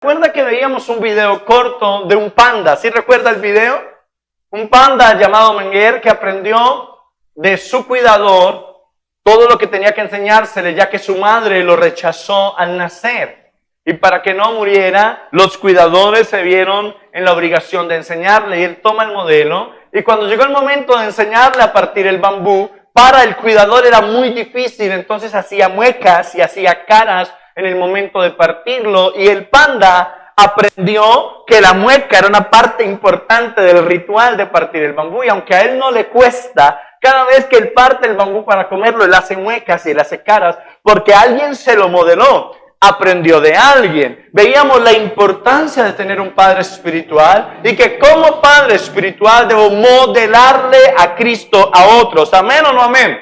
¿Recuerda que veíamos un video corto de un panda? ¿Sí recuerda el video? Un panda llamado Menger que aprendió de su cuidador todo lo que tenía que enseñársele, ya que su madre lo rechazó al nacer. Y para que no muriera, los cuidadores se vieron en la obligación de enseñarle. Y él toma el modelo. Y cuando llegó el momento de enseñarle a partir el bambú, para el cuidador era muy difícil. Entonces hacía muecas y hacía caras en el momento de partirlo. Y el panda aprendió que la mueca era una parte importante del ritual de partir el bambú. Y aunque a él no le cuesta, cada vez que él parte el bambú para comerlo, él hace muecas y él hace caras, porque alguien se lo modeló, aprendió de alguien. Veíamos la importancia de tener un padre espiritual y que como padre espiritual debo modelarle a Cristo a otros. ¿Amén o no amén?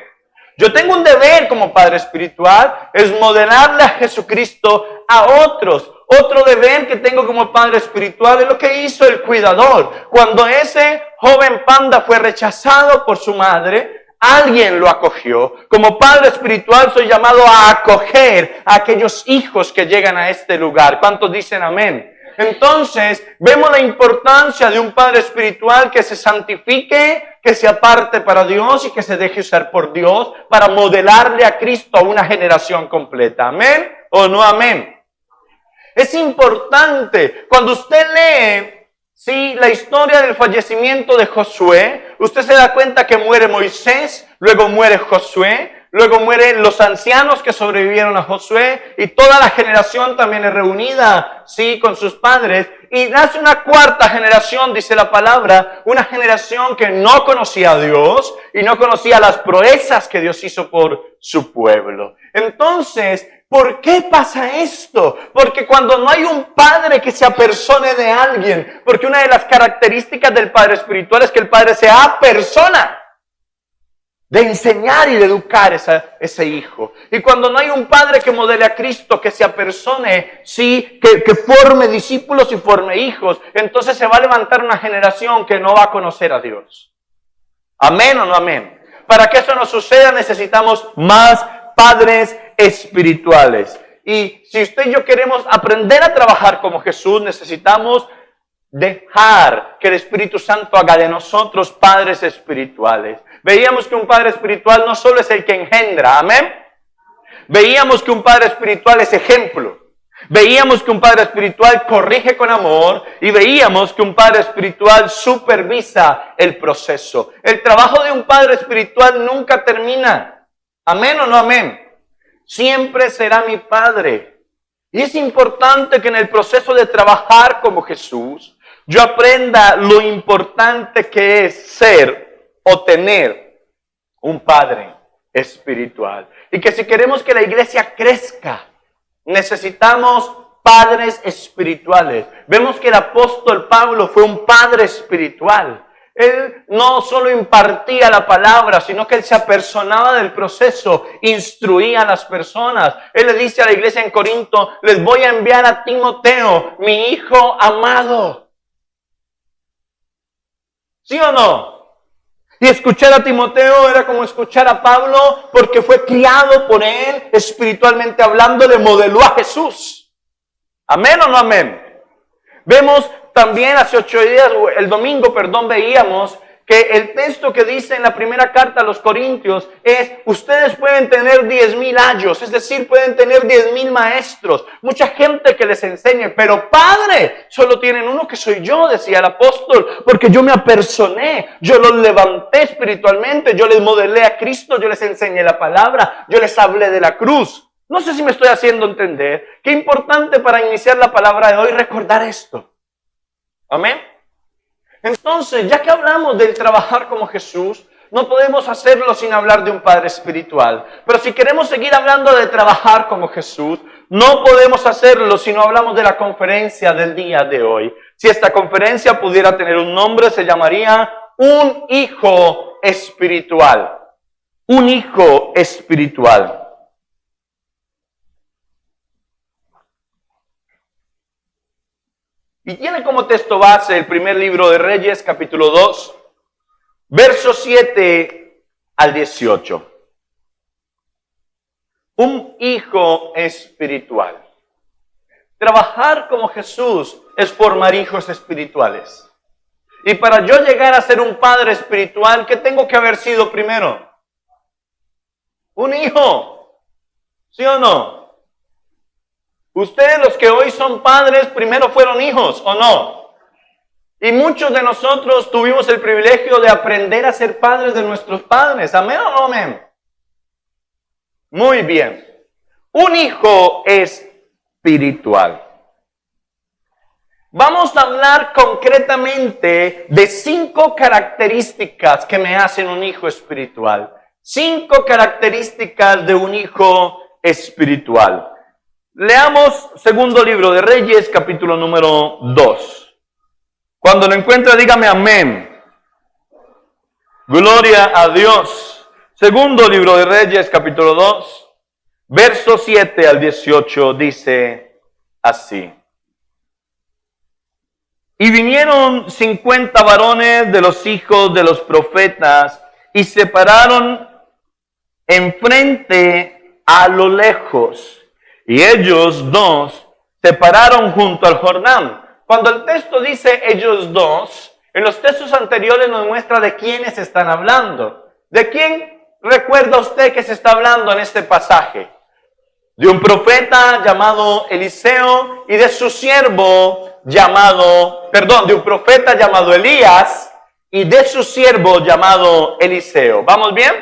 Yo tengo un deber como padre espiritual, es modelarle a Jesucristo a otros. Otro deber que tengo como padre espiritual es lo que hizo el cuidador. Cuando ese joven panda fue rechazado por su madre, alguien lo acogió. Como padre espiritual soy llamado a acoger a aquellos hijos que llegan a este lugar. ¿Cuántos dicen amén? Entonces, vemos la importancia de un padre espiritual que se santifique, que se aparte para Dios y que se deje usar por Dios para modelarle a Cristo a una generación completa. ¿Amén o no amén? Es importante, cuando usted lee la historia del fallecimiento de Josué, usted se da cuenta que muere Moisés, luego muere Josué, luego mueren los ancianos que sobrevivieron a Josué y toda la generación también es reunida, con sus padres. Y nace una cuarta generación, dice la palabra, una generación que no conocía a Dios y no conocía las proezas que Dios hizo por su pueblo. Entonces, ¿por qué pasa esto? Porque cuando no hay un padre que se apersone de alguien, porque una de las características del padre espiritual es que el padre sea persona, de enseñar y de educar ese hijo. Y cuando no hay un padre que modele a Cristo, que se apersone, que forme discípulos y forme hijos, entonces se va a levantar una generación que no va a conocer a Dios. ¿Amén o no amén? Para que eso no suceda necesitamos más padres espirituales. Y si usted y yo queremos aprender a trabajar como Jesús, necesitamos dejar que el Espíritu Santo haga de nosotros padres espirituales. Veíamos que un padre espiritual no solo es el que engendra, ¿amén? Veíamos que un padre espiritual es ejemplo. Veíamos que un padre espiritual corrige con amor y veíamos que un padre espiritual supervisa el proceso. El trabajo de un padre espiritual nunca termina. ¿Amén o no amén? Siempre será mi padre. Y es importante que en el proceso de trabajar como Jesús, yo aprenda lo importante que es ser o tener un padre espiritual. Y que si queremos que la iglesia crezca, necesitamos padres espirituales. Vemos que el apóstol Pablo fue un padre espiritual. Él no solo impartía la palabra, sino que él se apersonaba del proceso, instruía a las personas. Él le dice a la iglesia en Corinto, les voy a enviar a Timoteo, mi hijo amado. ¿Sí o no? Y escuchar a Timoteo era como escuchar a Pablo, porque fue criado por él, espiritualmente hablando, le modeló a Jesús. ¿Amén o no amén? Vemos también hace 8 días, el domingo, veíamos que el texto que dice en la primera carta a los Corintios es, ustedes pueden tener 10,000 ayos, es decir, pueden tener 10,000 maestros, mucha gente que les enseñe, pero padre, solo tienen uno que soy yo, decía el apóstol, porque yo me apersoné, yo los levanté espiritualmente, yo les modelé a Cristo, yo les enseñé la palabra, yo les hablé de la cruz. No sé si me estoy haciendo entender. Qué importante para iniciar la palabra de hoy recordar esto. Amén. Entonces, ya que hablamos del trabajar como Jesús, no podemos hacerlo sin hablar de un padre espiritual. Pero si queremos seguir hablando de trabajar como Jesús, no podemos hacerlo si no hablamos de la conferencia del día de hoy. Si esta conferencia pudiera tener un nombre, se llamaría Un Hijo Espiritual. Un Hijo Espiritual. Y tiene como texto base el primer libro de Reyes, capítulo 2, versos 7 al 18. Un hijo espiritual. Trabajar como Jesús es formar hijos espirituales. Y para yo llegar a ser un padre espiritual, ¿qué tengo que haber sido primero? Un hijo. ¿Sí o no? Ustedes, los que hoy son padres, primero fueron hijos, ¿o no? Y muchos de nosotros tuvimos el privilegio de aprender a ser padres de nuestros padres. ¿Amén o no amén? Muy bien. Un hijo espiritual. Vamos a hablar concretamente de 5 características que me hacen un hijo espiritual. 5 características de un hijo espiritual. Leamos segundo libro de Reyes, capítulo número 2. Cuando lo encuentre, dígame amén. Gloria a Dios. Segundo libro de Reyes, capítulo 2, verso 7 al 18, dice así. Y vinieron 50 varones de los hijos de los profetas y se pararon enfrente a lo lejos. Y ellos dos se pararon junto al Jordán. Cuando el texto dice ellos dos, en los textos anteriores nos muestra de quiénes están hablando. ¿De quién recuerda usted que se está hablando en este pasaje? De un profeta llamado Eliseo y de su siervo de un profeta llamado Elías y de su siervo llamado Eliseo. ¿Vamos bien?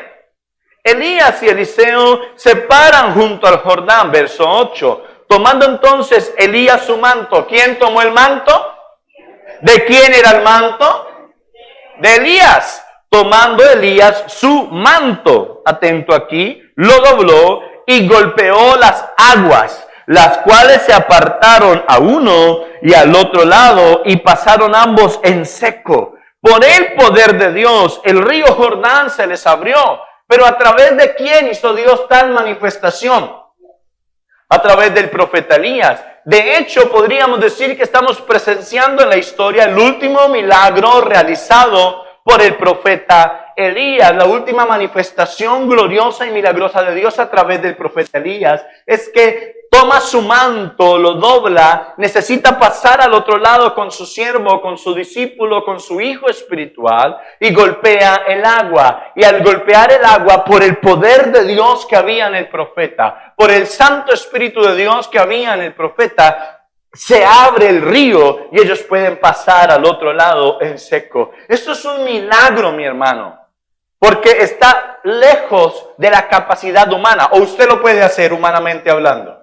Elías y Eliseo se paran junto al Jordán, verso 8. Tomando entonces Elías su manto. ¿Quién tomó el manto? ¿De quién era el manto? De Elías. Tomando Elías su manto, atento aquí, lo dobló y golpeó las aguas, las cuales se apartaron a uno y al otro lado y pasaron ambos en seco. Por el poder de Dios, el río Jordán se les abrió. Pero ¿a través de quién hizo Dios tal manifestación? A través del profeta Elías. De hecho, podríamos decir que estamos presenciando en la historia el último milagro realizado por el profeta Elías. La última manifestación gloriosa y milagrosa de Dios a través del profeta Elías es que toma su manto, lo dobla, necesita pasar al otro lado con su siervo, con su discípulo, con su hijo espiritual y golpea el agua. Y al golpear el agua, por el poder de Dios que había en el profeta, por el Santo Espíritu de Dios que había en el profeta, se abre el río y ellos pueden pasar al otro lado en seco. Esto es un milagro, mi hermano, porque está lejos de la capacidad humana. O usted lo puede hacer humanamente hablando.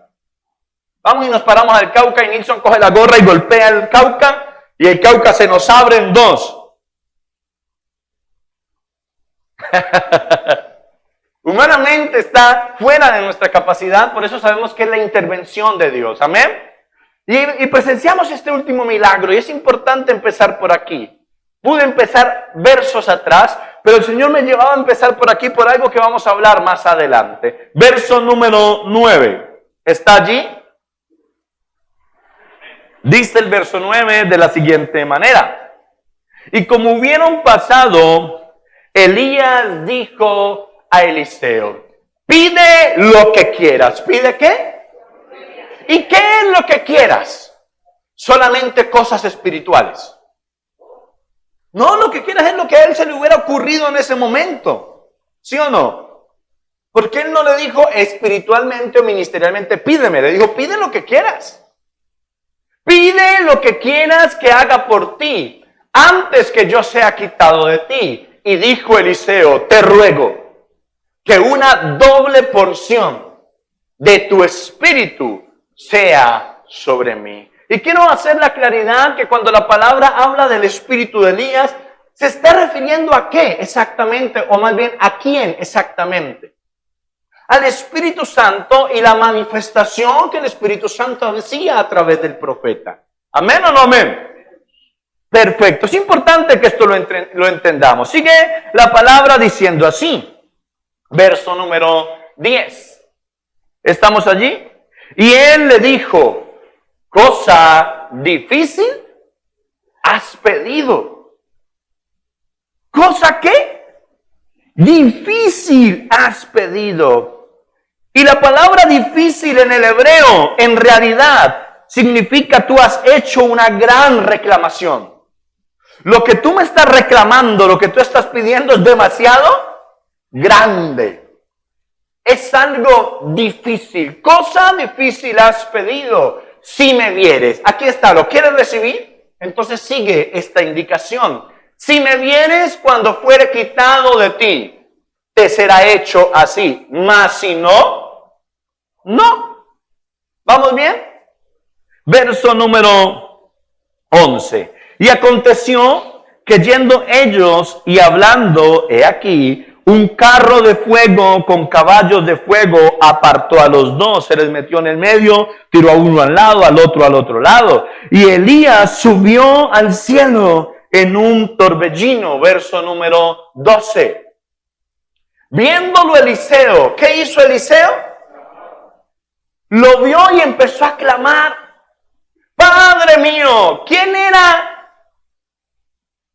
Vamos y nos paramos al Cauca y Nilsson coge la gorra y golpea el Cauca y el Cauca se nos abre en 2. Humanamente está fuera de nuestra capacidad, por eso sabemos que es la intervención de Dios. Amén. Y presenciamos este último milagro y es importante empezar por aquí. Pude empezar versos atrás, pero el Señor me llevaba a empezar por aquí por algo que vamos a hablar más adelante. Verso número 9. ¿Está allí? Dice el verso 9 de la siguiente manera. Y como hubieron pasado, Elías dijo a Eliseo, pide lo que quieras. ¿Pide qué? ¿Y qué es lo que quieras? Solamente cosas espirituales. No, lo que quieras es lo que a él se le hubiera ocurrido en ese momento. ¿Sí o no? Porque él no le dijo espiritualmente o ministerialmente, pídeme. Le dijo, pide lo que quieras. Pide lo que quieras que haga por ti, antes que yo sea quitado de ti. Y dijo Eliseo, te ruego que una doble porción de tu espíritu sea sobre mí. Y quiero hacer la claridad que cuando la palabra habla del espíritu de Elías, se está refiriendo a qué exactamente, o más bien a quién exactamente. Al Espíritu Santo y la manifestación que el Espíritu Santo hacía a través del profeta. ¿Amén o no amén? Perfecto. Es importante que esto lo entendamos. Sigue la palabra diciendo así. Verso número 10. ¿Estamos allí? Y él le dijo, cosa difícil has pedido. ¿Cosa qué? Difícil has pedido. Y la palabra difícil en el hebreo, en realidad, significa tú has hecho una gran reclamación. Lo que tú me estás reclamando, lo que tú estás pidiendo es demasiado grande. Es algo difícil. Cosa difícil has pedido. Si me vieres, aquí está, ¿lo quieres recibir? Entonces sigue esta indicación. Si me vieres cuando fuere quitado de ti, te será hecho así. Mas si no, no. ¿Vamos bien? Verso número 11. Y aconteció que yendo ellos y hablando, he aquí, un carro de fuego con caballos de fuego apartó a los dos, se les metió en el medio, tiró a uno al lado, al otro lado. Y Elías subió al cielo en un torbellino, verso número 12. Viéndolo Eliseo, ¿qué hizo Eliseo? Lo vio y empezó a clamar, Padre mío. ¿Quién era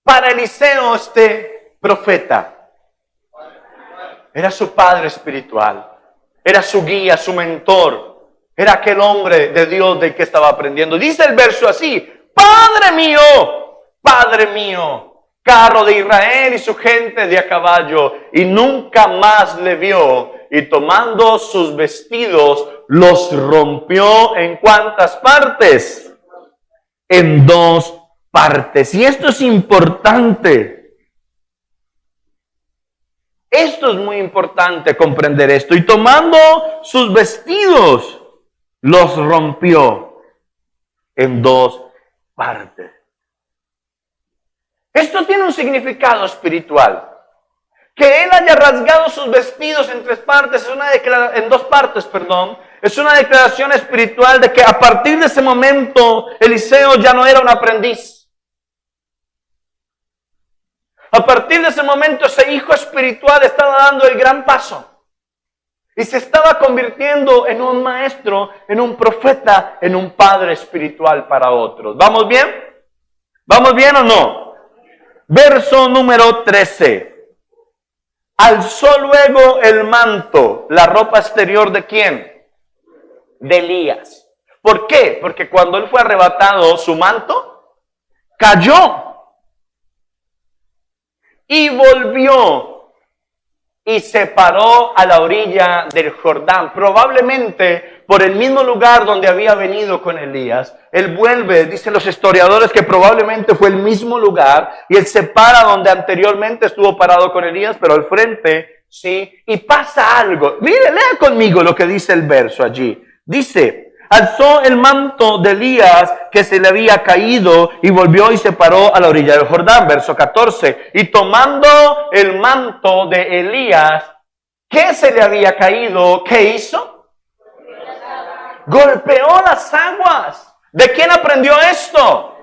para Eliseo este profeta? Era su padre espiritual, era su guía, su mentor, era aquel hombre de Dios del que estaba aprendiendo. Dice el verso así, Padre mío, carro de Israel y su gente de a caballo, y nunca más le vio, y tomando sus vestidos, los rompió ¿en cuántas partes? En 2 partes. Y esto es importante. Esto es muy importante comprender esto. Y tomando sus vestidos, los rompió en 2 partes. Esto tiene un significado espiritual. Que él haya rasgado sus vestidos en 3 partes, en 2 partes, es una declaración espiritual de que a partir de ese momento Eliseo ya no era un aprendiz. A partir de ese momento ese hijo espiritual estaba dando el gran paso. Y se estaba convirtiendo en un maestro, en un profeta, en un padre espiritual para otros. ¿Vamos bien? ¿Vamos bien o no? Verso número 13. Alzó luego el manto, la ropa exterior ¿de quién? De Elías. ¿Por qué? Porque cuando él fue arrebatado, su manto cayó. Y volvió y se paró a la orilla del Jordán, probablemente por el mismo lugar donde había venido con Elías. Él vuelve, dicen los historiadores, que probablemente fue el mismo lugar, y él se para donde anteriormente estuvo parado con Elías, pero al frente, sí, y pasa algo. Mire, lea conmigo lo que dice el verso allí. Dice, alzó el manto de Elías que se le había caído y volvió y se paró a la orilla del Jordán. Verso 14. Y tomando el manto de Elías que se le había caído, ¿qué hizo? Golpeó las aguas. ¿De quién aprendió esto?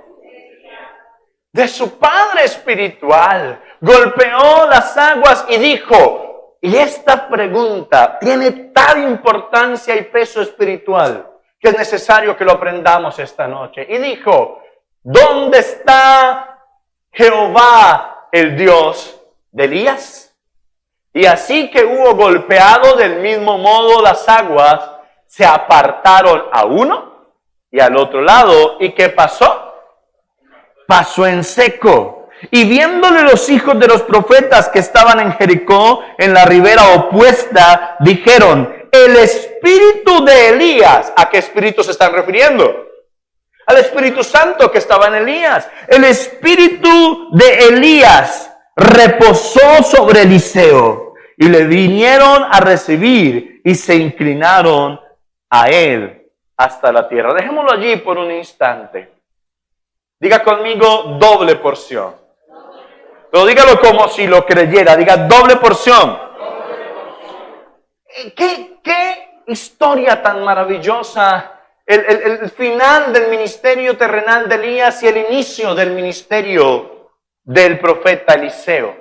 De su padre espiritual. Golpeó las aguas y dijo, y esta pregunta tiene tal importancia y peso espiritual que es necesario que lo aprendamos esta noche. Y dijo, ¿dónde está Jehová, el Dios de Elías? Y así que hubo golpeado del mismo modo las aguas, se apartaron a uno y al otro lado. ¿Y qué pasó? Pasó en seco. Y viéndole los hijos de los profetas que estaban en Jericó, en la ribera opuesta, dijeron, el espíritu de Elías. ¿A qué espíritu se están refiriendo? Al Espíritu Santo que estaba en Elías. El espíritu de Elías reposó sobre Eliseo y le vinieron a recibir y se inclinaron a él hasta la tierra. Dejémoslo allí por un instante. Diga conmigo doble porción. Pero dígalo como si lo creyera. Diga doble porción. ¿Qué historia tan maravillosa? El final del ministerio terrenal de Elías y el inicio del ministerio del profeta Eliseo.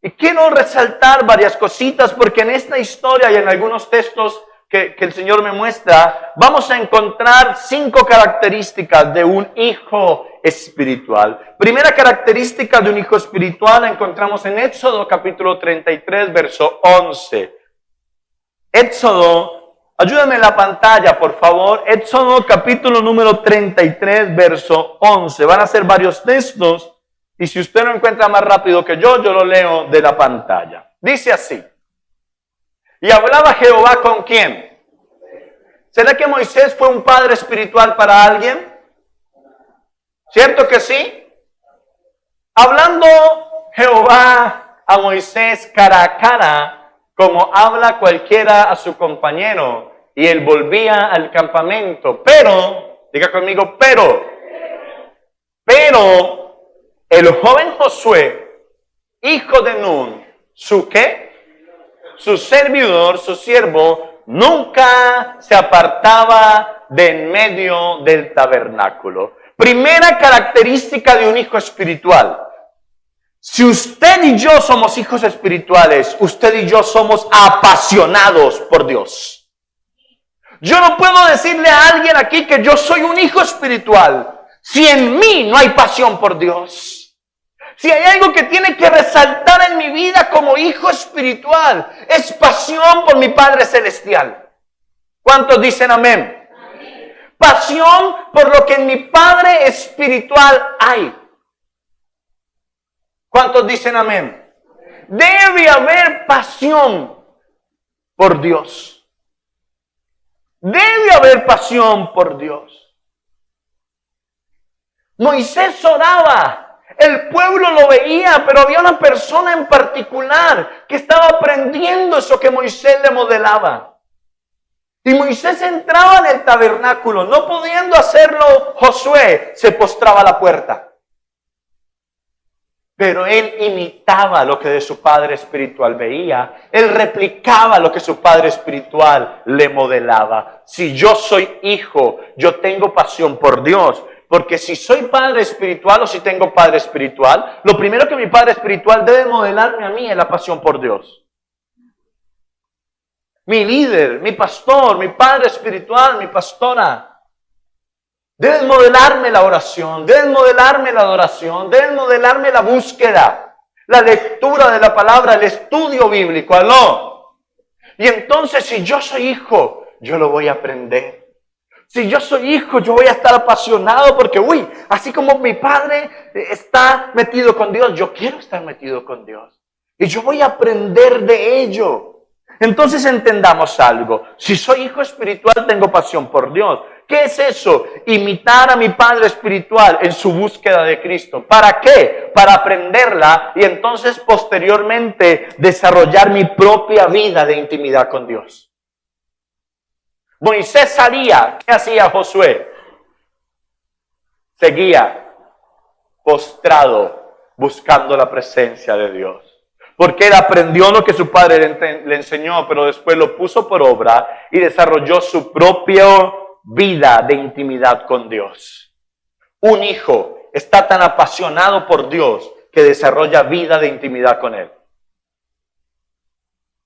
Y quiero resaltar varias cositas porque en esta historia y en algunos textos que el Señor me muestra, vamos a encontrar 5 características de un hijo espiritual. Primera característica de un hijo espiritual la encontramos en Éxodo capítulo 33, verso 11. Éxodo Ayúdame en la pantalla, por favor. Éxodo capítulo número 33, verso 11. Van a ser varios textos. Y si usted lo encuentra más rápido que yo lo leo de la pantalla. Dice así. Y hablaba Jehová ¿con quién? ¿Será que Moisés fue un padre espiritual para alguien? ¿Cierto que sí? Hablando Jehová a Moisés cara a cara, como habla cualquiera a su compañero, y él volvía al campamento. Pero, diga conmigo, pero el joven Josué, hijo de Nun, ¿su qué? Su servidor, su siervo, nunca se apartaba de en medio del tabernáculo. Primera característica de un hijo espiritual. Si usted y yo somos hijos espirituales, usted y yo somos apasionados por Dios. Yo no puedo decirle a alguien aquí que yo soy un hijo espiritual si en mí no hay pasión por Dios. Si hay algo que tiene que resaltar en mi vida como hijo espiritual, es pasión por mi Padre Celestial. ¿Cuántos dicen amén? Amén. Pasión por lo que en mi Padre espiritual hay. ¿Cuántos dicen amén? Debe haber pasión por Dios. Debe haber pasión por Dios. Moisés oraba. El pueblo lo veía, pero había una persona en particular que estaba aprendiendo eso que Moisés le modelaba. Y Moisés entraba en el tabernáculo, no pudiendo hacerlo Josué, se postraba a la puerta. Pero él imitaba lo que de su padre espiritual veía. Él replicaba lo que su padre espiritual le modelaba. Si yo soy hijo, yo tengo pasión por Dios. Porque si soy padre espiritual o si tengo padre espiritual, lo primero que mi padre espiritual debe modelarme a mí es la pasión por Dios. Mi líder, mi pastor, mi padre espiritual, mi pastora, deben modelarme la oración, deben modelarme la adoración, deben modelarme la búsqueda, la lectura de la palabra, el estudio bíblico, ¿aló? Y entonces si yo soy hijo, yo lo voy a aprender. Si yo soy hijo, yo voy a estar apasionado porque, así como mi padre está metido con Dios, yo quiero estar metido con Dios. Y yo voy a aprender de ello. Entonces entendamos algo. Si soy hijo espiritual, tengo pasión por Dios. ¿Qué es eso? Imitar a mi padre espiritual en su búsqueda de Cristo. ¿Para qué? Para aprenderla y entonces posteriormente desarrollar mi propia vida de intimidad con Dios. Moisés salía. ¿Qué hacía Josué? Seguía postrado buscando la presencia de Dios. Porque él aprendió lo que su padre le enseñó, pero después lo puso por obra y desarrolló su propia vida de intimidad con Dios. Un hijo está tan apasionado por Dios que desarrolla vida de intimidad con Él.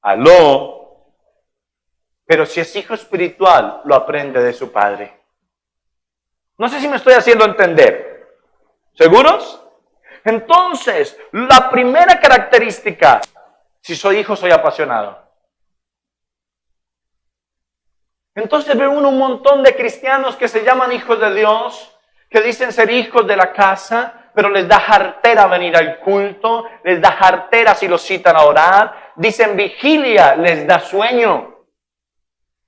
¿Aló? Pero si es hijo espiritual, lo aprende de su padre. No sé si me estoy haciendo entender. ¿Seguros? Entonces, la primera característica, si soy hijo, soy apasionado. Entonces ve uno un montón de cristianos que se llaman hijos de Dios, que dicen ser hijos de la casa, pero les da jartera venir al culto, les da jartera si los citan a orar, dicen vigilia, les da sueño.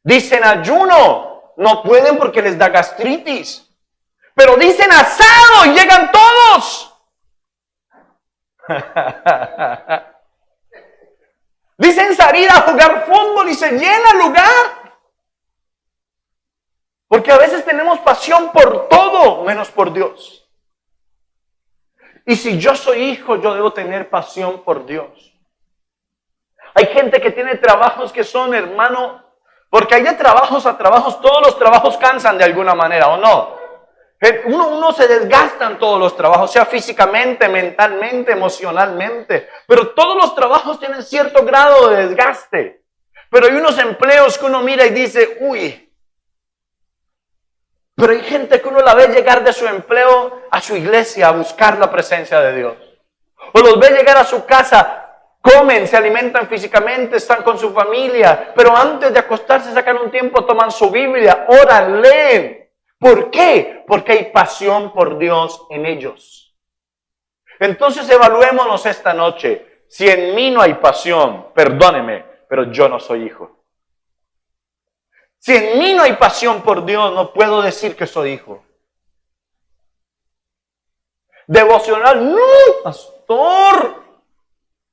Dicen ayuno, no pueden porque les da gastritis. Pero dicen asado y llegan todos. Dicen salir a jugar fútbol y se llena el lugar. Porque a veces tenemos pasión por todo menos por Dios. Y si yo soy hijo, yo debo tener pasión por Dios. Hay gente que tiene trabajos que son, hermano, porque hay de trabajos a trabajos, todos los trabajos cansan de alguna manera, ¿o no? Uno se desgasta en todos los trabajos, sea físicamente, mentalmente, emocionalmente. Pero todos los trabajos tienen cierto grado de desgaste. Pero hay unos empleos que uno mira y dice, Pero hay gente que uno la ve llegar de su empleo a su iglesia a buscar la presencia de Dios. O los ve llegar a su casa comen, se alimentan físicamente, están con su familia, pero antes de acostarse sacan un tiempo, toman su Biblia, oran, leen. ¿Por qué? Porque hay pasión por Dios en ellos. Entonces evaluémonos esta noche. Si en mí no hay pasión, perdóneme, pero yo no soy hijo. Si en mí no hay pasión por Dios, no puedo decir que soy hijo. Devocional, no, pastor.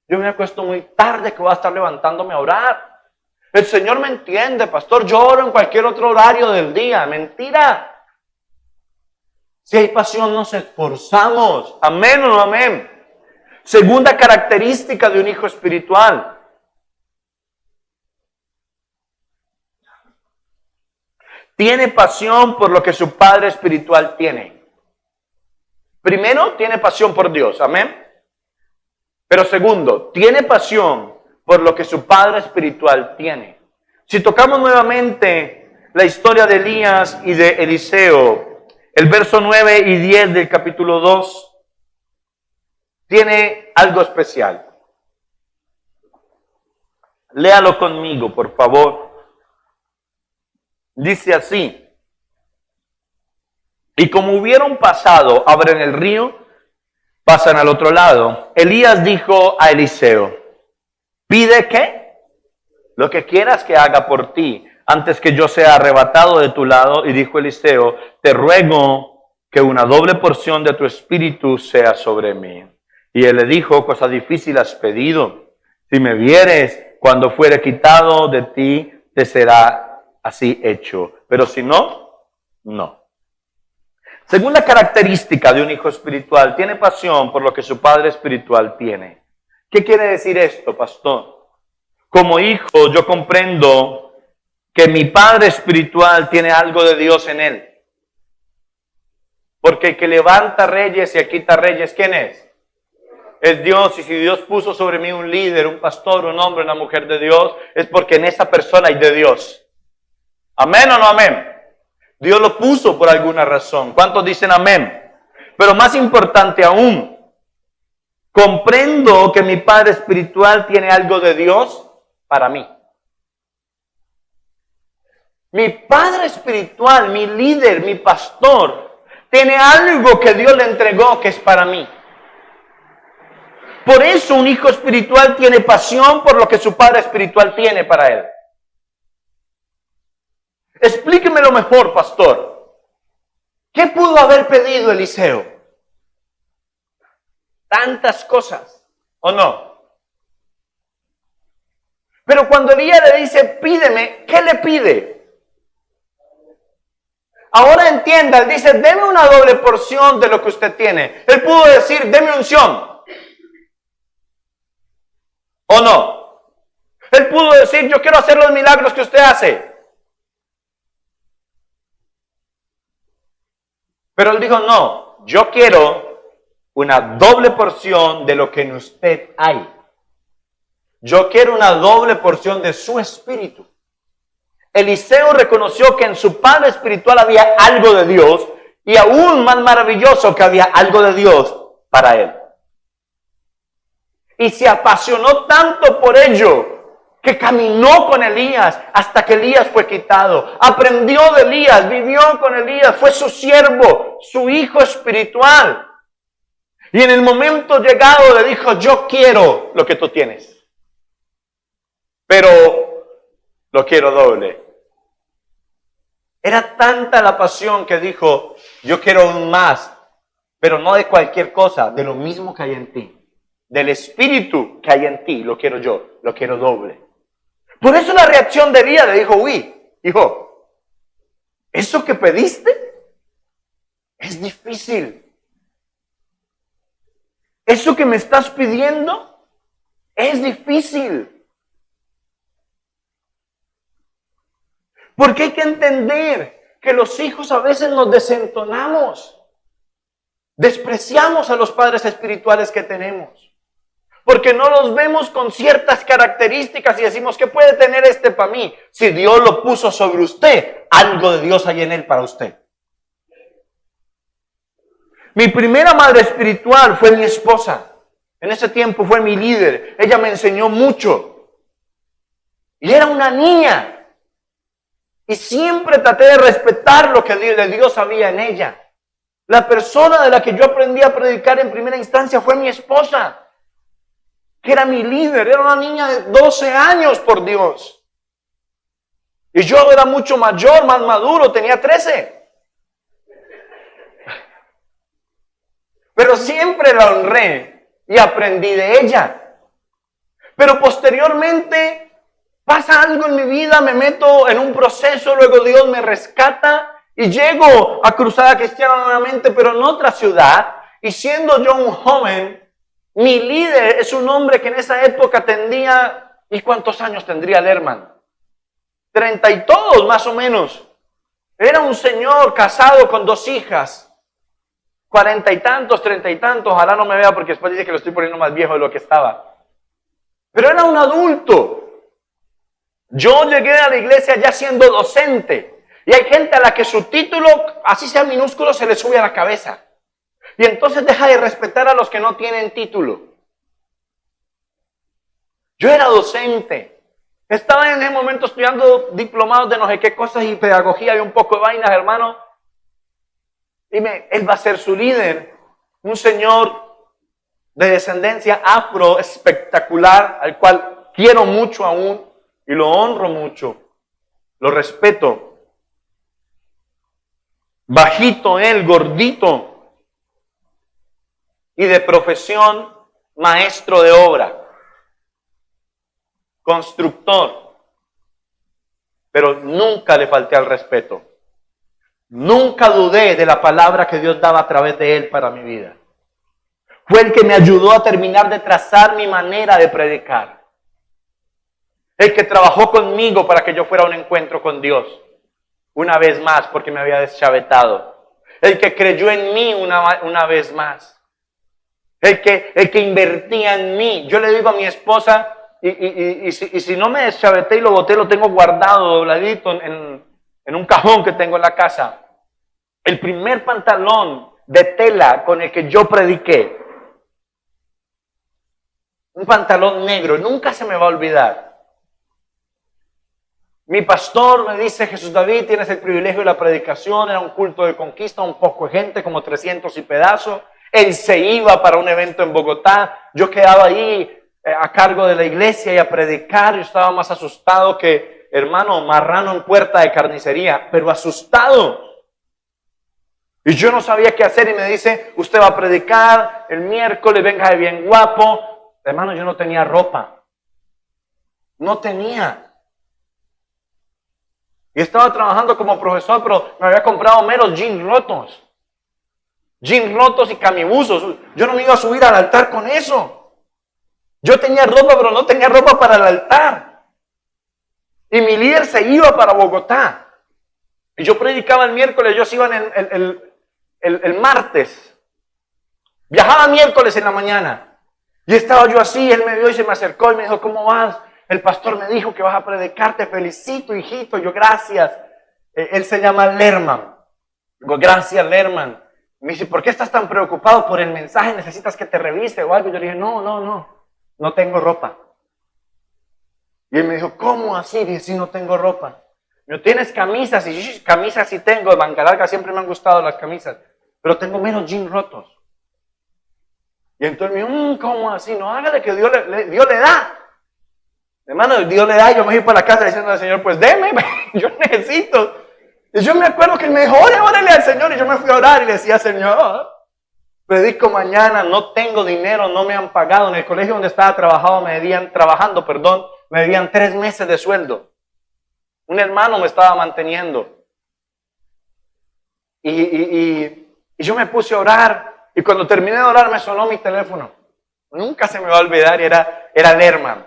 Yo me acuesto muy tarde que voy a estar levantándome a orar. El Señor me entiende, pastor. Yo oro en cualquier otro horario del día. Mentira. Si hay pasión, nos esforzamos. Amén o no amén. Segunda característica de un hijo espiritual. Tiene pasión por lo que su padre espiritual tiene. Primero, tiene pasión por Dios. Amén. Pero segundo, tiene pasión por lo que su padre espiritual tiene. Si tocamos nuevamente la historia de Elías y de Eliseo, el verso 9 y 10 del capítulo 2 tiene algo especial. Léalo conmigo, por favor. Dice así: y como hubieron pasado, abren el río, pasan al otro lado. Elías dijo a Eliseo: ¿pide qué? Lo que quieras que haga por ti, antes que yo sea arrebatado de tu lado. Y dijo Eliseo: te ruego que una doble porción de tu espíritu sea sobre mí. Y él le dijo: cosa difícil has pedido. Si me vieres, cuando fuere quitado de ti, te será así hecho. Pero si no, no. Segunda característica de un hijo espiritual: tiene pasión por lo que su padre espiritual tiene. ¿Qué quiere decir esto, pastor? Como hijo, yo comprendo que mi padre espiritual tiene algo de Dios en él. Porque el que levanta reyes y quita reyes, ¿quién es? Es Dios. Y si Dios puso sobre mí un líder, un pastor, un hombre, una mujer de Dios, es porque en esa persona hay de Dios. ¿Amén o no amén? Dios lo puso por alguna razón. ¿Cuántos dicen amén? Pero más importante aún, comprendo que mi padre espiritual tiene algo de Dios para mí. Mi padre espiritual, mi líder, mi pastor, tiene algo que Dios le entregó que es para mí. Por eso un hijo espiritual tiene pasión por lo que su padre espiritual tiene para él. Explíquemelo mejor, pastor. ¿Qué pudo haber pedido Eliseo? Tantas cosas, ¿o no? Pero cuando Elías le dice, pídeme, ¿qué le pide? Ahora entienda, él dice, deme una doble porción de lo que usted tiene. Él pudo decir, deme unción. ¿O no? Él pudo decir, yo quiero hacer los milagros que usted hace. Pero él dijo, no, yo quiero una doble porción de lo que en usted hay. Yo quiero una doble porción de su espíritu. Eliseo reconoció que en su padre espiritual había algo de Dios y aún más maravilloso que había algo de Dios para él. Y se apasionó tanto por ello que caminó con Elías hasta que Elías fue quitado. Aprendió de Elías, vivió con Elías, fue su siervo, su hijo espiritual. Y en el momento llegado le dijo, yo quiero lo que tú tienes, pero lo quiero doble. Era tanta la pasión que dijo, yo quiero aún más, pero no de cualquier cosa, de lo mismo que hay en ti. Del espíritu que hay en ti, lo quiero yo, lo quiero doble. Por eso la reacción de Elías le dijo, uy, hijo, ¿eso que pediste? Es difícil. ¿Eso que me estás pidiendo? Es difícil. Porque hay que entender que los hijos a veces nos desentonamos. Despreciamos a los padres espirituales que tenemos. Porque no los vemos con ciertas características y decimos, ¿qué puede tener este para mí? Si Dios lo puso sobre usted, algo de Dios hay en él para usted. Mi primera madre espiritual fue mi esposa. En ese tiempo fue mi líder. Ella me enseñó mucho. Y era una niña. Y siempre traté de respetar lo que Dios había en ella. La persona de la que yo aprendí a predicar en primera instancia fue mi esposa, que era mi líder. Era una niña de 12 años, por Dios. Y yo era mucho mayor, más maduro, tenía 13. Pero siempre la honré y aprendí de ella. Pero posteriormente pasa algo en mi vida, me meto en un proceso, luego Dios me rescata y llego a Cruzada Cristiana nuevamente, pero en otra ciudad. Y siendo yo un joven, mi líder es un hombre que en esa época tendría, ¿y cuántos años tendría Lerman? 30 y todos, más o menos. Era un señor casado con 2 hijas. 40 y tantos, 30 y tantos, ojalá no me vea porque después dice que lo estoy poniendo más viejo de lo que estaba. Pero era un adulto. Yo llegué a la iglesia ya siendo docente. Y hay gente a la que su título, así sea minúsculo, se le sube a la cabeza. Y entonces deja de respetar a los que no tienen título. Yo era docente. Estaba en ese momento estudiando diplomados de no sé qué cosas y pedagogía y un poco de vainas, hermano. Dime, él va a ser su líder, un señor de descendencia afro espectacular, al cual quiero mucho aún y lo honro mucho, lo respeto. Bajito él, gordito, y de profesión maestro de obra, constructor, pero nunca le falté al respeto. Nunca dudé de la palabra que Dios daba a través de él para mi vida. Fue el que me ayudó a terminar de trazar mi manera de predicar. El que trabajó conmigo para que yo fuera a un encuentro con Dios. Una vez más, porque me había deschavetado. El que creyó en mí una vez más. El que invertía en mí. Yo le digo a mi esposa, y si no me deschaveté y lo boté, lo tengo guardado, dobladito en un cajón que tengo en la casa. El primer pantalón de tela con el que yo prediqué, un pantalón negro, nunca se me va a olvidar. Mi pastor me dice: Jesús David, tienes el privilegio de la predicación. Era un culto de conquista, un poco de gente, como 300 y pedazos. Él se iba para un evento en Bogotá. Yo quedaba ahí a cargo de la iglesia y a predicar. Yo estaba más asustado que, hermano, marrano en puerta de carnicería, pero asustado. Y yo no sabía qué hacer y me dice: usted va a predicar el miércoles, venga de bien guapo. Hermano, yo no tenía ropa. No tenía. Y estaba trabajando como profesor, pero me había comprado meros jeans rotos. Jeans rotos y camibuzos. Yo no me iba a subir al altar con eso. Yo tenía ropa, pero no tenía ropa para el altar. Y mi líder se iba para Bogotá. Y yo predicaba el miércoles, ellos iban el martes. Viajaba miércoles en la mañana. Y estaba yo así, él me vio y se me acercó y me dijo: ¿cómo vas? El pastor me dijo que vas a predicar, te felicito, hijito. Yo: gracias. Él se llama Lerman. Digo: gracias, Lerman. Me dice: ¿por qué estás tan preocupado por el mensaje? ¿Necesitas que te revise o algo? Yo le dije: no tengo ropa. Y él me dijo: ¿cómo así? Dije: sí, no tengo ropa. Me dijo: ¿tienes camisas? Y yo: camisas sí tengo, de manga larga, siempre me han gustado las camisas, pero tengo menos jeans rotos. Y entonces me dijo: ¿cómo así? No, hágale que Dios le da. Hermano, Dios le da. Y yo me fui para la casa diciendo al Señor: pues deme, yo necesito. Y yo me acuerdo que él me dijo: órale al Señor. Y yo me fui a orar y le decía: Señor, predico mañana, no tengo dinero, no me han pagado. En el colegio donde estaba trabajando me debían 3 meses de sueldo. Un hermano me estaba manteniendo. Y yo me puse a orar. Y cuando terminé de orar me sonó mi teléfono. Nunca se me va a olvidar, y era Lerman.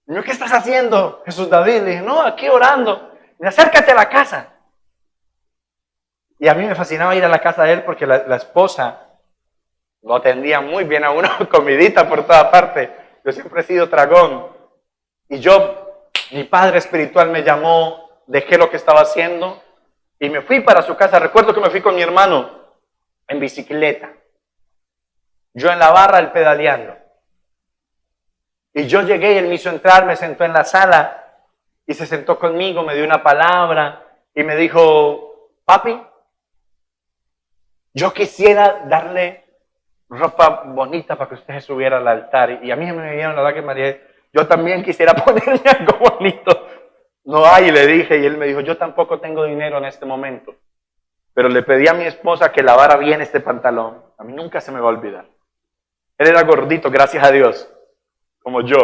Me dijo: ¿qué estás haciendo, Jesús David? Le dije: no, aquí orando. Me acércate a la casa. Y a mí me fascinaba ir a la casa de él porque la esposa lo atendía muy bien a uno, comidita por toda parte. Yo siempre he sido tragón. Y mi padre espiritual me llamó, dejé lo que estaba haciendo y me fui para su casa. Recuerdo que me fui con mi hermano en bicicleta. Yo en la barra, él pedaleando. Y yo llegué y él me hizo entrar, me sentó en la sala y se sentó conmigo, me dio una palabra y me dijo, papi, yo quisiera darle ropa bonita para que usted se subiera al altar. Y a mí me dieron la lágrima y dije, yo también quisiera ponerme algo bonito. No hay, le dije, y él me dijo, yo tampoco tengo dinero en este momento. Pero le pedí a mi esposa que lavara bien este pantalón. A mí nunca se me va a olvidar. Él era gordito, gracias a Dios, como yo.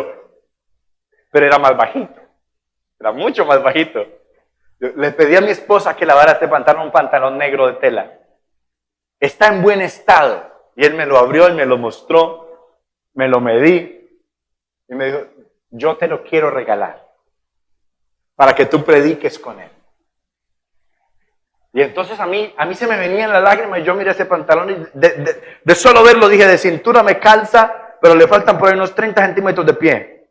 Pero era más bajito. Era mucho más bajito. Yo le pedí a mi esposa que lavara este pantalón, un pantalón negro de tela. Está en buen estado. Y él me lo abrió y me lo mostró. Me lo medí. Y me dijo, yo te lo quiero regalar. Para que tú prediques con él. Y entonces a mí se me venían las lágrimas y yo miré ese pantalón y de solo verlo dije, de cintura me calza, pero le faltan por ahí unos 30 centímetros de pie.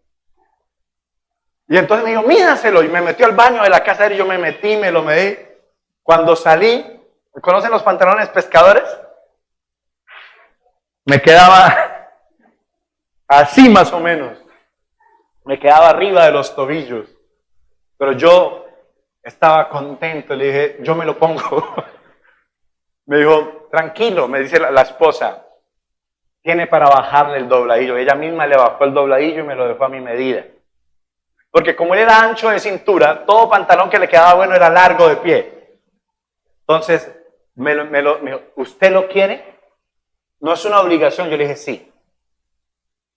Y entonces me dijo, mídaselo, y me metió al baño de la casa de él y yo me metí, me lo medí. Cuando salí, ¿conocen los pantalones pescadores? Me quedaba así más o menos. Me quedaba arriba de los tobillos. Pero yo estaba contento, le dije, yo me lo pongo. Me dijo, tranquilo, me dice la esposa, tiene para bajarle el dobladillo. Ella misma le bajó el dobladillo y me lo dejó a mi medida. Porque como él era ancho de cintura, todo pantalón que le quedaba bueno era largo de pie. Entonces, me dijo, ¿usted lo quiere? No es una obligación. Yo le dije, sí.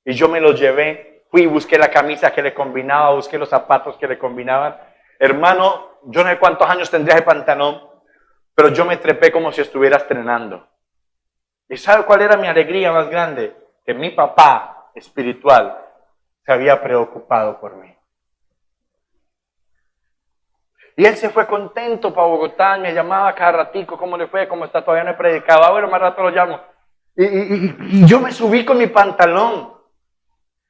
Y yo me lo llevé, fui y busqué la camisa que le combinaba, busqué los zapatos que le combinaban. Hermano, yo no sé cuántos años tendría ese pantalón, pero yo me trepé como si estuviera estrenando. ¿Y sabe cuál era mi alegría más grande? Que mi papá espiritual se había preocupado por mí. Y él se fue contento para Bogotá, me llamaba cada ratico, ¿cómo le fue? ¿Cómo está? Todavía no he predicado. Ah, bueno, más rato lo llamo. Y yo me subí con mi pantalón.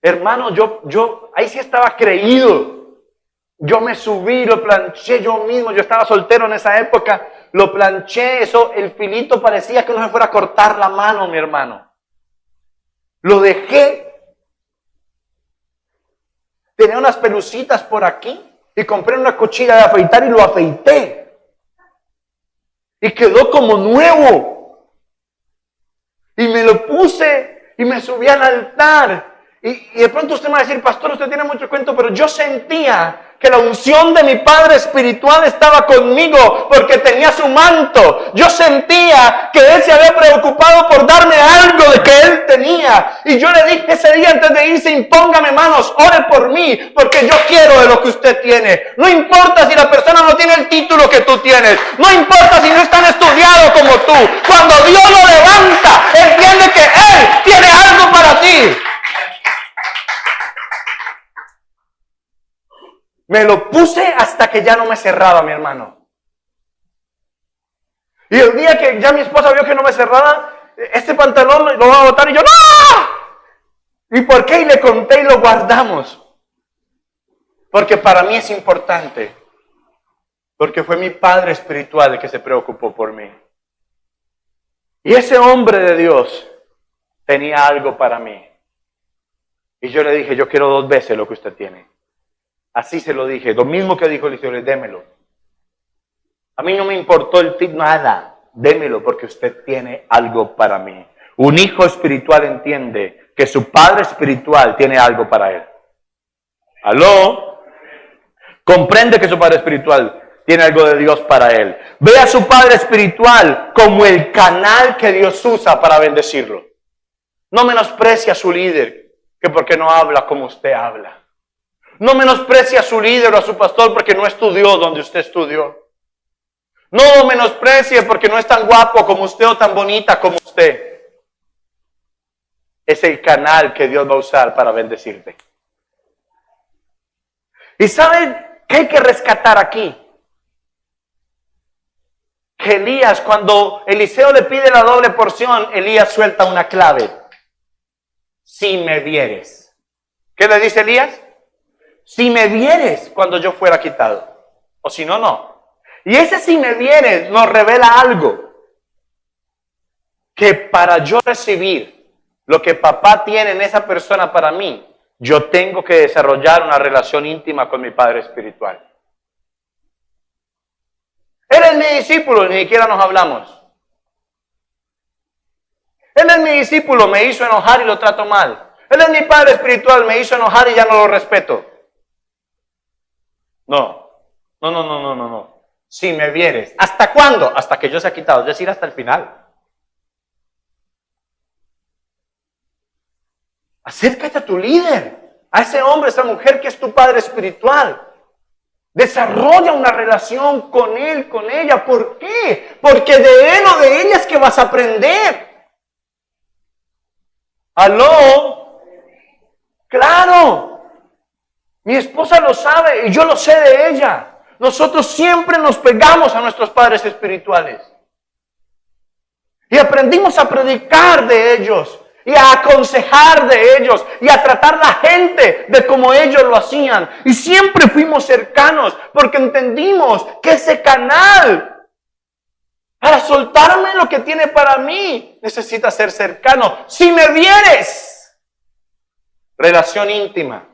Hermano, yo ahí sí estaba creído. Yo me subí, lo planché yo mismo, yo estaba soltero en esa época, lo planché, eso, el filito parecía que no se fuera a cortar la mano, mi hermano. Lo dejé. Tenía unas pelucitas por aquí y compré una cuchilla de afeitar y lo afeité. Y quedó como nuevo. Y me lo puse y me subí al altar. Y de pronto usted me va a decir, pastor, usted tiene mucho cuento, pero yo sentía que la unción de mi Padre espiritual estaba conmigo porque tenía su manto. Yo sentía que Él se había preocupado por darme algo de que Él tenía. Y yo le dije ese día antes de irse, impóngame manos, ore por mí, porque yo quiero de lo que usted tiene. No importa si la persona no tiene el título que tú tienes. No importa si no es tan estudiado como tú. Cuando Dios lo levanta, entiende que Él tiene algo para ti. Me lo puse hasta que ya no me cerraba, mi hermano. Y el día que ya mi esposa vio que no me cerraba, este pantalón lo va a botar y yo, ¡no! ¿Y por qué? Y le conté y lo guardamos. Porque para mí es importante. Porque fue mi Padre espiritual el que se preocupó por mí. Y ese hombre de Dios tenía algo para mí. Y yo le dije, yo quiero 2 veces lo que usted tiene. Así se lo dije, lo mismo que dijo el Señor, démelo. A mí no me importó el tip, nada, démelo porque usted tiene algo para mí. Un hijo espiritual entiende que su padre espiritual tiene algo para él. ¿Aló? Comprende que su padre espiritual tiene algo de Dios para él. Ve a su padre espiritual como el canal que Dios usa para bendecirlo. No menosprecie a su líder, que porque no habla como usted habla. No menosprecie a su líder o a su pastor porque no estudió donde usted estudió. No menosprecie porque no es tan guapo como usted o tan bonita como usted. Es el canal que Dios va a usar para bendecirte. ¿Y saben qué hay que rescatar aquí? Que Elías, cuando Eliseo le pide la doble porción, Elías suelta una clave. Si me vieres. ¿Qué le dice Elías? Si me vieres cuando yo fuera quitado. O si no, no. Y ese si me vieres nos revela algo. Que para yo recibir lo que papá tiene en esa persona para mí, yo tengo que desarrollar una relación íntima con mi Padre espiritual. Él es mi discípulo, ni siquiera nos hablamos. Él es mi discípulo, me hizo enojar y lo trato mal. Él es mi Padre espiritual, me hizo enojar y ya no lo respeto. No. Si me vieres, ¿hasta cuándo? Hasta que yo sea quitado, es decir, hasta el final. Acércate a tu líder, a ese hombre, esa mujer que es tu Padre espiritual. Desarrolla una relación con él, con ella. ¿Por qué? Porque de él o de ella es que vas a aprender. ¿Aló? Claro. Mi esposa lo sabe y yo lo sé de ella. Nosotros siempre nos pegamos a nuestros padres espirituales. Y aprendimos a predicar de ellos. Y a aconsejar de ellos. Y a tratar la gente de como ellos lo hacían. Y siempre fuimos cercanos. Porque entendimos que ese canal, para soltarme lo que tiene para mí, necesita ser cercano. Si me vieres, relación íntima.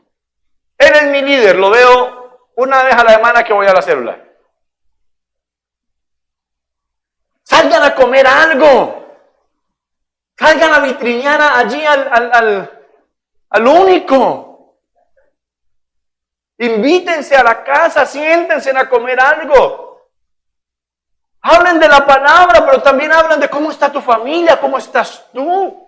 Él es mi líder, lo veo una vez a la semana que voy a la célula. Salgan a comer algo. Salgan a vitrinear allí al único. Invítense a la casa, siéntense a comer algo. Hablen de la palabra, pero también hablen de cómo está tu familia, cómo estás tú.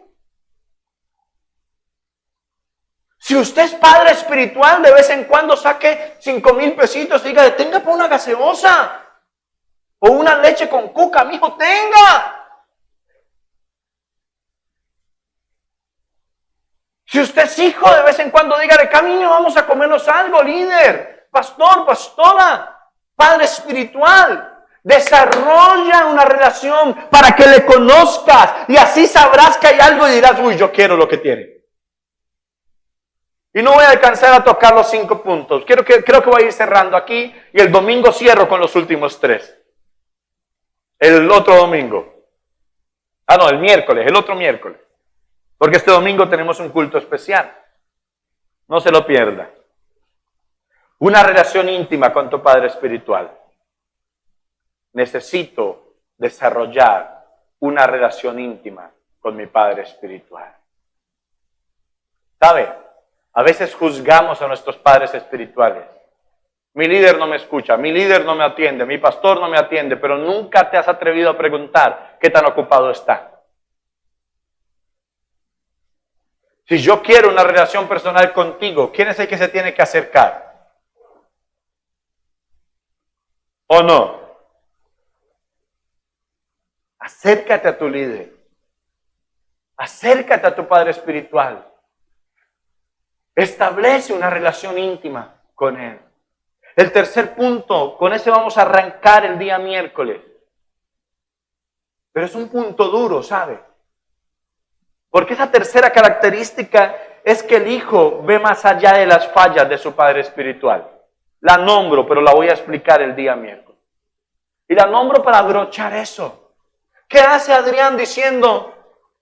Si usted es padre espiritual, de vez en cuando saque 5,000 pesitos y diga, tenga para una gaseosa o una leche con cuca, mijo, tenga. Si usted es hijo, de vez en cuando dígale, camino, vamos a comernos algo, líder, pastor, pastora, padre espiritual. Desarrolla una relación para que le conozcas y así sabrás que hay algo y dirás, uy, yo quiero lo que tiene. Y no voy a alcanzar a tocar los 5 puntos. Creo que voy a ir cerrando aquí y el domingo cierro con los últimos 3. El otro domingo. El miércoles, el otro miércoles. Porque este domingo tenemos un culto especial. No se lo pierda. Una relación íntima con tu Padre espiritual. Necesito desarrollar una relación íntima con mi Padre espiritual. ¿Sabe? A veces juzgamos a nuestros padres espirituales. Mi líder no me escucha, mi líder no me atiende, mi pastor no me atiende, pero nunca te has atrevido a preguntar qué tan ocupado está. Si yo quiero una relación personal contigo, ¿quién es el que se tiene que acercar? ¿O no? Acércate a tu líder. Acércate a tu padre espiritual. Establece una relación íntima con él. El tercer punto, con ese vamos a arrancar el día miércoles. Pero es un punto duro, ¿sabe? Porque esa tercera característica es que el hijo ve más allá de las fallas de su padre espiritual. La nombro, pero la voy a explicar el día miércoles. Y la nombro para abrochar eso. ¿Qué hace Adrián diciendo,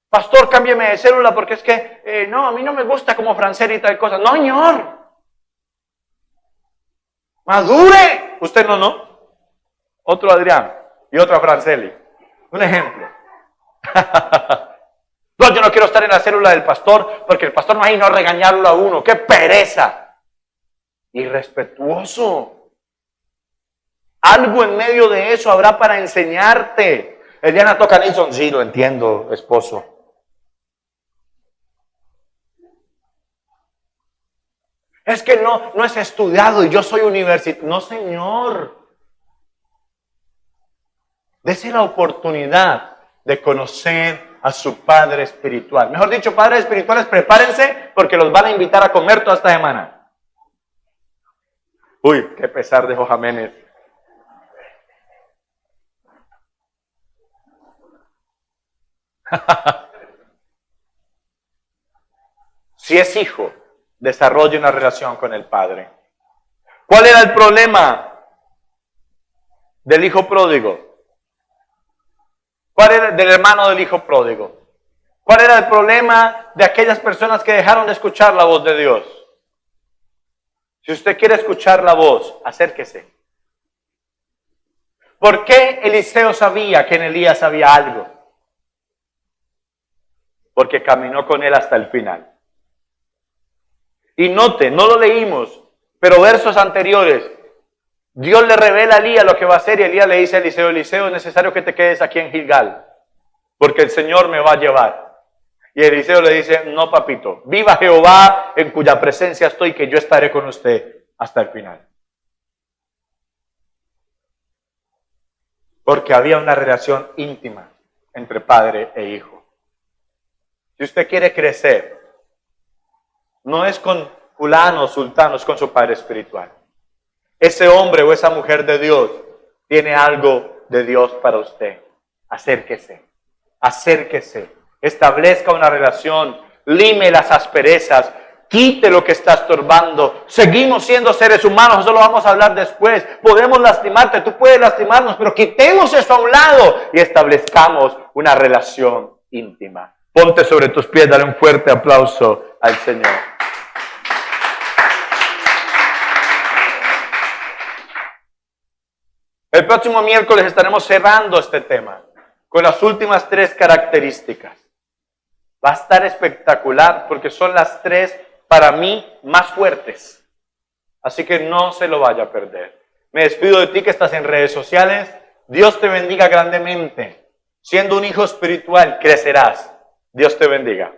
pastor, cámbiame de célula porque es que, no, a mí no me gusta como Franceli y tal cosa? No, señor. Madure. Usted no. Otro Adrián y otra Franceli. Un ejemplo. No, yo no quiero estar en la célula del pastor porque el pastor no hay no regañarlo a uno. ¡Qué pereza! Irrespetuoso. Algo en medio de eso habrá para enseñarte. Eliana toca Nilsson, sí, lo entiendo, esposo. Es que no es estudiado y yo soy universitario. No, señor. Dese la oportunidad de conocer a su padre espiritual. Mejor dicho, padres espirituales, prepárense porque los van a invitar a comer toda esta semana. Uy, qué pesar de Jojaménez. Si es hijo, desarrolle una relación con el padre. ¿Cuál era el problema del hijo pródigo? ¿Cuál era del hermano del hijo pródigo? ¿Cuál era el problema de aquellas personas que dejaron de escuchar la voz de Dios? Si usted quiere escuchar la voz, acérquese. ¿Por qué Eliseo sabía que en Elías había algo? Porque caminó con él hasta el final. Y note, no lo leímos, pero versos anteriores, Dios le revela a Elías lo que va a hacer y Elías le dice a Eliseo, Eliseo, es necesario que te quedes aquí en Gilgal, porque el Señor me va a llevar. Y Eliseo le dice, no papito, viva Jehová en cuya presencia estoy, que yo estaré con usted hasta el final. Porque había una relación íntima entre padre e hijo. Si usted quiere crecer, no es con fulano o sultano, es con su padre espiritual. Ese hombre o esa mujer de Dios tiene algo de Dios para usted. Acérquese, acérquese, establezca una relación, lime las asperezas, quite lo que está estorbando. Seguimos siendo seres humanos, eso lo vamos a hablar después. Podemos lastimarte, tú puedes lastimarnos, pero quitemos eso a un lado y establezcamos una relación íntima. Ponte sobre tus pies, dale un fuerte aplauso al Señor. El próximo miércoles estaremos cerrando este tema con las últimas 3 características. Va a estar espectacular porque son las 3 para mí más fuertes. Así que no se lo vaya a perder. Me despido de ti que estás en redes sociales. Dios te bendiga grandemente. Siendo un hijo espiritual, crecerás. Dios te bendiga.